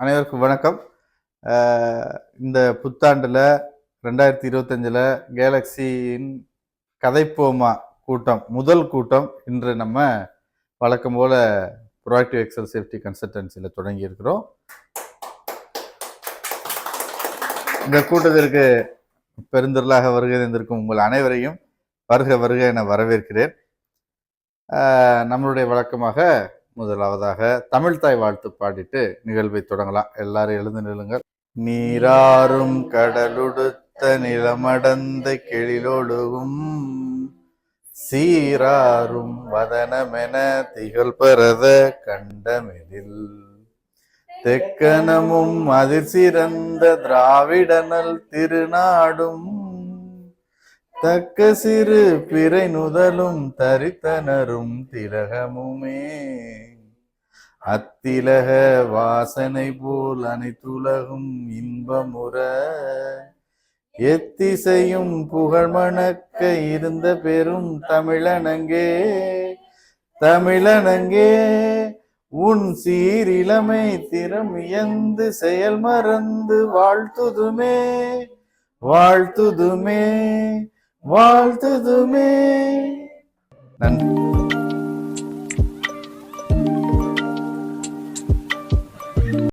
அனைவருக்கும் வணக்கம். இந்த புத்தாண்டில் 2025 கேலக்சியின் கதைப்போமா கூட்டம், முதல் கூட்டம் இன்று நம்ம வழக்கம் போல ப்ரோஆக்டிவ் எக்ஸல் சேஃப்டி கன்சல்டன்சியில் தொடங்கி இருக்கிறோம். இந்த கூட்டத்திற்கு பெருந்திரளாக வருகை தந்திருக்கும் உங்கள் அனைவரையும் வருக வருக என வரவேற்கிறேன். நம்மளுடைய வழக்கமாக முதலாவதாக தமிழ்தாய் வாழ்த்து பாடிட்டு நிகழ்வை தொடங்கலாம். எல்லாரும் எழுந்து நில்லுங்கள். நீராறும் கடலுடுத்த நிலமடந்த கெழிலொழுகும் சீராறும் வதனமென திகழ் பரத கண்டமெதில் தெக்கனமும் அதிர் சிறந்த திராவிடனல் திருநாடும் தக்க சிறு பிறை நுதலும் தரித்தனரும் திலகமுமே அத்திலக வாசனை போல் அனைத்துலகும் இன்பமுற எத்திசையும் புகழ் மணக்க இருந்த பெரும் தமிழனங்கே தமிழனங்கே உன் சீரிலமை திறம் இயந்து செயல் மறந்து வாழ்த்துதுமே வாழ்த்துதுமே வாழ்த்துதுமே. நன்றி.